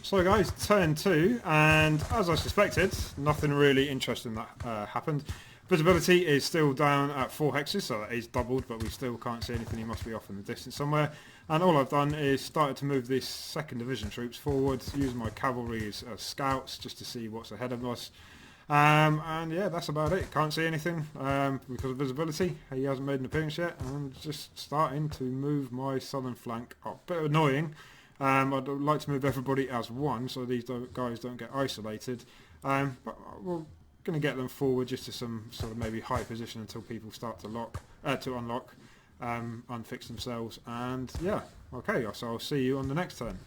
So guys, turn 2, and as I suspected, nothing really interesting that happened. Visibility is still down at 4 hexes, so that is doubled, but we still can't see anything. He must be off in the distance somewhere. And all I've done is started to move these 2nd Division troops forward, using my cavalry as scouts, just to see what's ahead of us. And yeah, that's about it. Can't see anything because of visibility. He hasn't made an appearance yet. I'm just starting to move my southern flank up. Bit annoying. I'd like to move everybody as one so these guys don't get isolated. But we're going to get them forward just to some sort of maybe high position until people start to unlock, unfix themselves. And yeah, okay, so I'll see you on the next turn.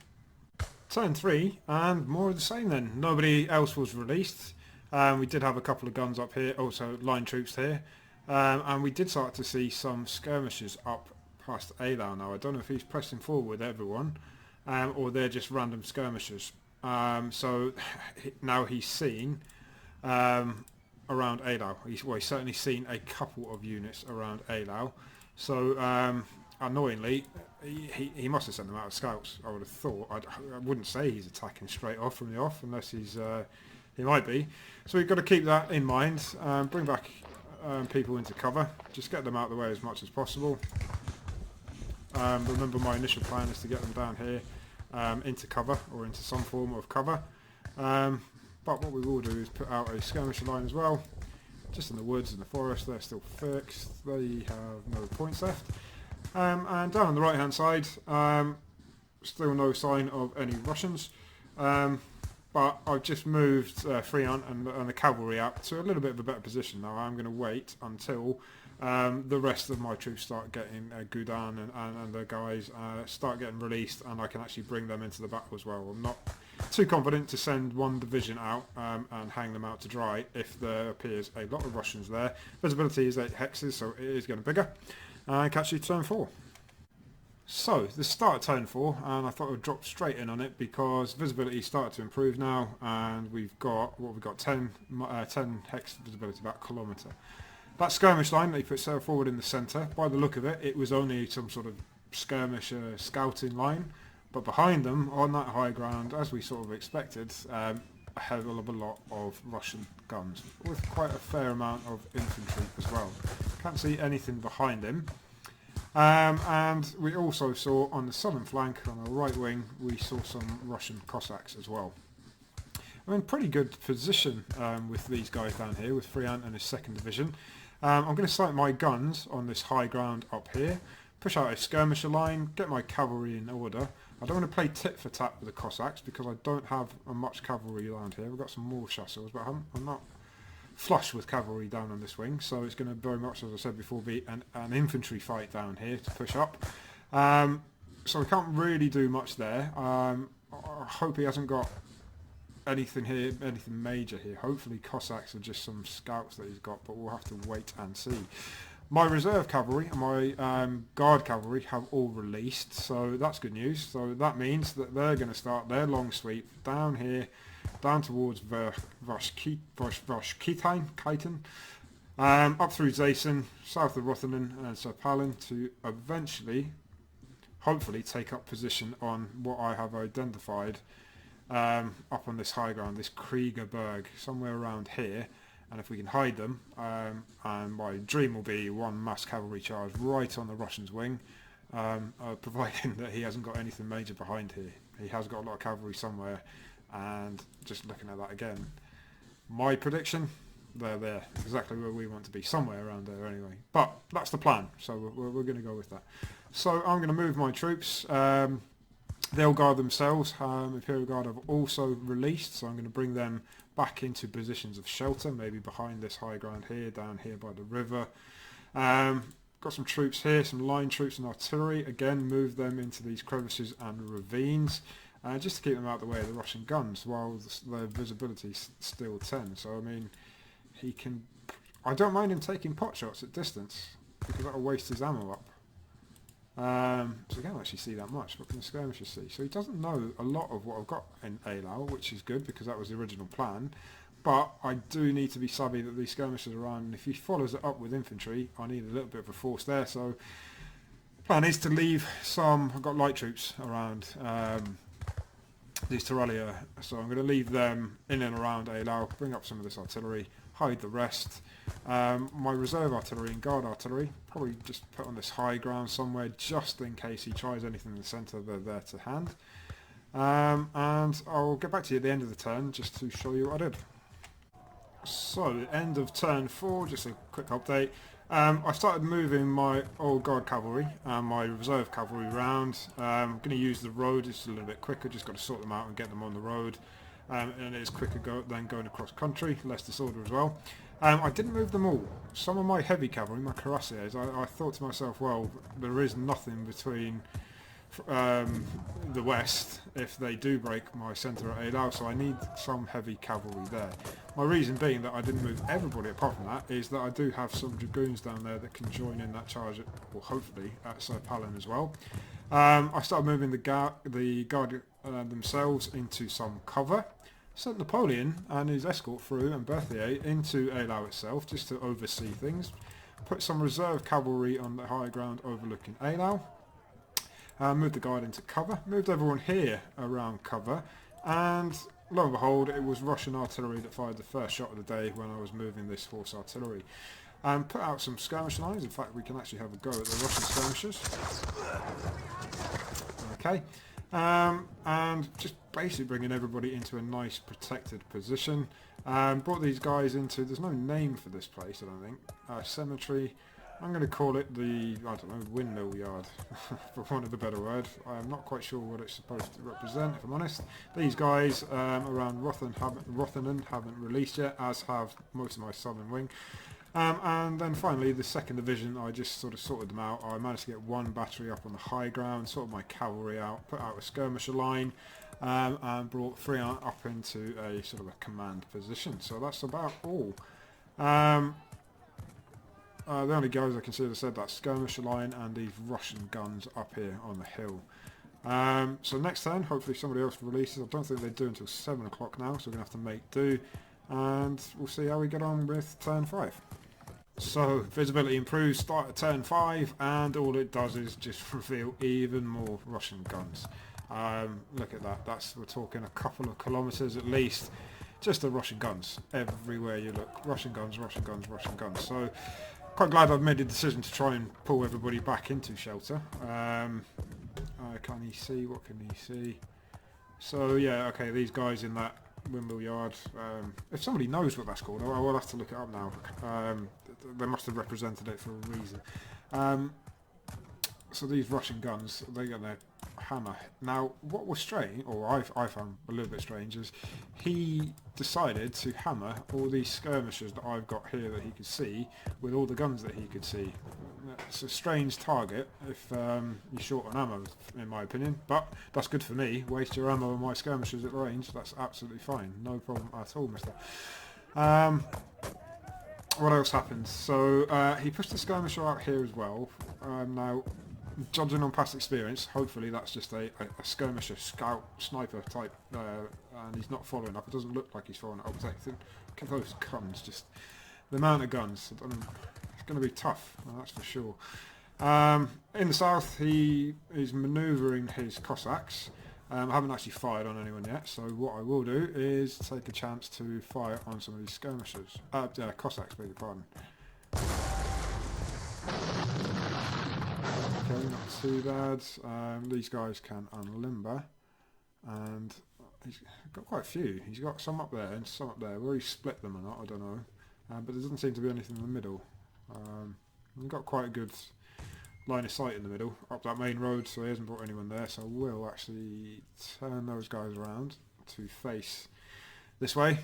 Turn 3, and more of the same then. Nobody else was released. We did have a couple of guns up here, also line troops here. And we did start to see some skirmishes up past Eylau now. I don't know if he's pressing forward with everyone. Or they're just random skirmishers. So now he's seen around Eylau. He's certainly seen a couple of units around Eylau. So annoyingly, he must have sent them out as scouts. I would have thought. I wouldn't say he's attacking straight off from the off unless he might be. So we've got to keep that in mind. Bring back people into cover. Just get them out of the way as much as possible. Remember, my initial plan is to get them down here into cover, or into some form of cover. But what we will do is put out a skirmisher line as well, just in the woods and the forest. They're still fixed. They have no points left. And down on the right hand side, still no sign of any Russians. But I've just moved Friant and the cavalry up to a little bit of a better position now. I'm going to wait until the rest of my troops start getting Goudan and the guys start getting released, and I can actually bring them into the battle as well. I'm not too confident to send one division out and hang them out to dry if there appears a lot of Russians there. Visibility is 8 hexes, so it is getting bigger. Catch you turn 4. So, the start of turn 4, and I thought I would drop straight in on it because visibility started to improve now, and we've got 10 hex visibility, about a kilometre. That skirmish line that he put forward in the centre, by the look of it, it was only some sort of skirmisher scouting line, but behind them, on that high ground, as we sort of expected, a hell of a lot of Russian guns, with quite a fair amount of infantry as well. Can't see anything behind him. And we also saw on the southern flank, on the right wing, we saw some Russian Cossacks as well. I'm in pretty good position with these guys down here, with Friant and his 2nd Division. I'm going to sight my guns on this high ground up here, push out a skirmisher line, get my cavalry in order. I don't want to play tit for tat with the Cossacks because I don't have much cavalry around here. We've got some more chasseurs, but I'm not flush with cavalry down on this wing, so it's going to very much, as I said before, be an infantry fight down here to push up. So we can't really do much there. I hope he hasn't got anything here, anything major here. Hopefully Cossacks are just some scouts that he's got, but we'll have to wait and see. My reserve cavalry and my guard cavalry have all released, so that's good news. So that means that they're going to start their long sweep down here, down towards Vashkitain, up through Zaysen, south of Rotherden and Serpalin, to eventually, hopefully, take up position on what I have identified up on this high ground, this Kriegerberg, somewhere around here. And if we can hide them, and my dream will be one mass cavalry charge right on the Russians' wing, providing that he hasn't got anything major behind here. He has got a lot of cavalry somewhere, and just looking at that again, my prediction, they're there, exactly where we want to be, somewhere around there anyway. But that's the plan, so we're going to go with that. So I'm going to move my troops. They'll guard themselves. Imperial Guard have also released, so I'm going to bring them back into positions of shelter, maybe behind this high ground here, down here by the river. Got some troops here, some line troops and artillery. Again, move them into these crevices and ravines, just to keep them out of the way of the Russian guns, while their visibility is still 10. So, I mean, he can... I don't mind him taking pot shots at distance, because that'll waste his ammo up. So he can't actually see that much. What can the skirmisher see? So he doesn't know a lot of what I've got in Eylau, which is good because that was the original plan. But I do need to be savvy that these skirmishers are around, and if he follows it up with infantry, I need a little bit of a force there. So Plan is to leave some, I've got light troops around these Tiralia, so I'm going to leave them in and around Eylau, bring up some of this artillery, hide the rest. My reserve artillery and guard artillery, probably just put on this high ground somewhere just in case he tries anything in the centre, they're there to hand. And I'll get back to you at the end of the turn just to show you what I did. So, end of turn 4, just a quick update. I started moving my old guard cavalry and my reserve cavalry around. I'm going to use the road, it's a little bit quicker, just got to sort them out and get them on the road. And it is quicker than going across country, less disorder as well. I didn't move them all. Some of my heavy cavalry, my cuirassiers, I thought to myself, well, there is nothing between the west if they do break my centre at Eylau, so I need some heavy cavalry there. My reason being that I didn't move everybody apart from that is that I do have some dragoons down there that can join in that charge, or hopefully at Sir Palin as well. I started moving the guard themselves into some cover. Sent Napoleon and his escort through and Berthier into Eylau itself just to oversee things. Put some reserve cavalry on the high ground overlooking Eylau. Moved the guard into cover, moved everyone here around cover, and lo and behold, it was Russian artillery that fired the first shot of the day when I was moving this horse artillery. Put out some skirmish lines. In fact, we can actually have a go at the Russian skirmishers. Okay, and just basically bringing everybody into a nice protected position. Brought these guys into, there's no name for this place, I don't think, cemetery. I'm going to call it the, I don't know, windmill yard, for want of a better word. I'm not quite sure what it's supposed to represent, if I'm honest. These guys around Rotherham haven't released yet, as have most of my southern wing. And then finally, the 2nd Division, I just sort of sorted them out. I managed to get one battery up on the high ground, sorted my cavalry out, put out a skirmisher line, and brought 3 up into a sort of a command position. So that's about all. The only guys I can see, as I said, that skirmisher line and these Russian guns up here on the hill. So next turn, hopefully somebody else releases. I don't think they do until 7 o'clock now, so we're going to have to make do. And we'll see how we get on with turn 5. So, visibility improves, start at turn 5, and all it does is just reveal even more Russian guns. Look at that, we're talking a couple of kilometres at least. Just the Russian guns, everywhere you look. Russian guns, Russian guns, Russian guns. So, quite glad I've made a decision to try and pull everybody back into shelter. Can he see? What can he see? So yeah, okay, these guys in that windmill yard. If somebody knows what that's called, I will have to look it up now. They must have represented it for a reason. So these Russian guns, they got their hammer. Now, what was strange, or I found a little bit strange, is he decided to hammer all these skirmishers that I've got here that he could see with all the guns that he could see. It's a strange target if you're short on ammo, in my opinion, but that's good for me. Waste your ammo on my skirmishers at range, that's absolutely fine. No problem at all, mister. What else happened? So he pushed the skirmisher out here as well. Now, judging on past experience, hopefully that's just a skirmisher, scout, sniper type, and he's not following up. It doesn't look like he's following up. I think those guns, just the amount of guns, it's going to be tough, that's for sure. In the south, he is manoeuvring his Cossacks. I haven't actually fired on anyone yet, so what I will do is take a chance to fire on some of these skirmishers. Cossacks, beg your pardon. Okay, not too bad. These guys can unlimber, and he's got quite a few. He's got some up there and some up there. Where he split them or not, I don't know. But there doesn't seem to be anything in the middle. We've got quite a good line of sight in the middle, up that main road, so he hasn't brought anyone there, so we'll actually turn those guys around to face this way.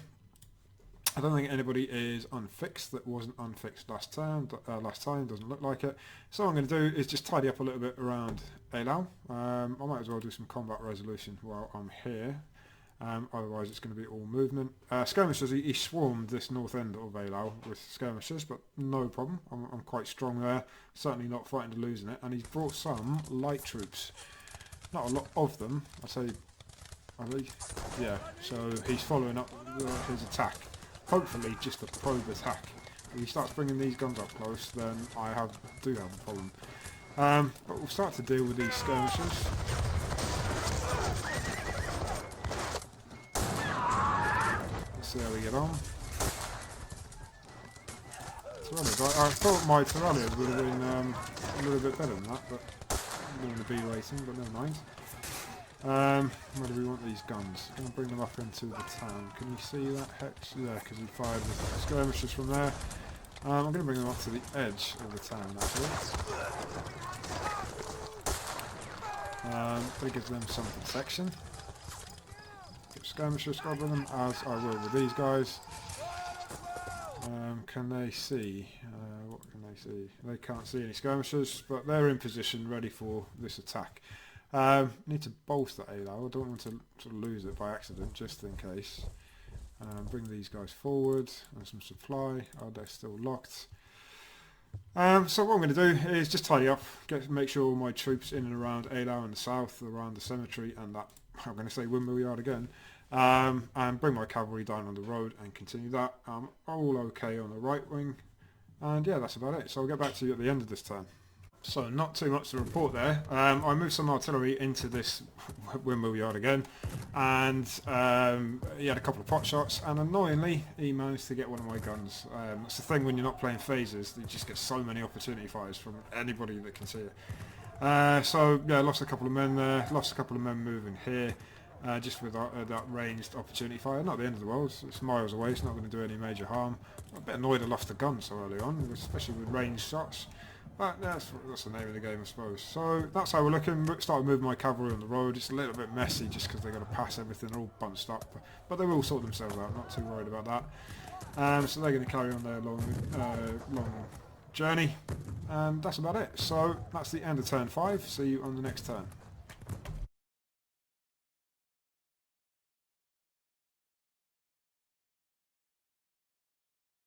I don't think anybody is unfixed that wasn't unfixed last time, doesn't look like it. So what I'm going to do is just tidy up a little bit around Eylau. I might as well do some combat resolution while I'm here. Otherwise it's going to be all movement. Skirmishers, he swarmed this north end of Eylau with skirmishers, but no problem. I'm quite strong there, certainly not frightened of losing it. And he's brought some light troops. Not a lot of them, I'd say, yeah, so he's following up his attack. Hopefully just a probe attack. If he starts bringing these guns up close, then I do have a problem. But we'll start to deal with these skirmishers. Let's see how we get on. I thought my Tyrellias would have been a little bit better than that, but I'm going to be waiting, but never mind. Where do we want these guns? I'm going to bring them up into the town. Can you see that hex? Yeah, because we fired the skirmishers from there. I'm going to bring them up to the edge of the town, actually. That gives them some protection. Put skirmishers squad with them, as I will with these guys. Can they see? What can they see? They can't see any skirmishers, but they're in position, ready for this attack. Need to bolster Eylau. I don't want to sort of lose it by accident, just in case. Bring these guys forward. And some supply. Oh, they're still locked. So what I'm going to do is just tidy up, make sure all my troops in and around Eylau in the south, around the cemetery, and that, I'm going to say windmill yard again. And bring my cavalry down on the road and continue that. All okay on the right wing, and yeah, that's about it. So I'll get back to you at the end of this turn. So not too much to report there. I moved some artillery into this windmill yard again, and he had a couple of pot shots, and annoyingly he managed to get one of my guns. That's the thing when you're not playing phases, you just get so many opportunity fires from anybody that can see it. So yeah, lost a couple of men there, lost a couple of men moving here. Just with that ranged opportunity fire. Not the end of the world, it's miles away, it's not going to do any major harm. I'm a bit annoyed I lost the gun so early on, especially with ranged shots. But that's the name of the game, I suppose. So that's how we're looking. Started moving my cavalry on the road. It's a little bit messy just because they've got to pass everything, they're all bunched up. But they will sort themselves out, not too worried about that. So they're going to carry on their long journey. And that's about it. So that's the end of turn 5. See you on the next turn.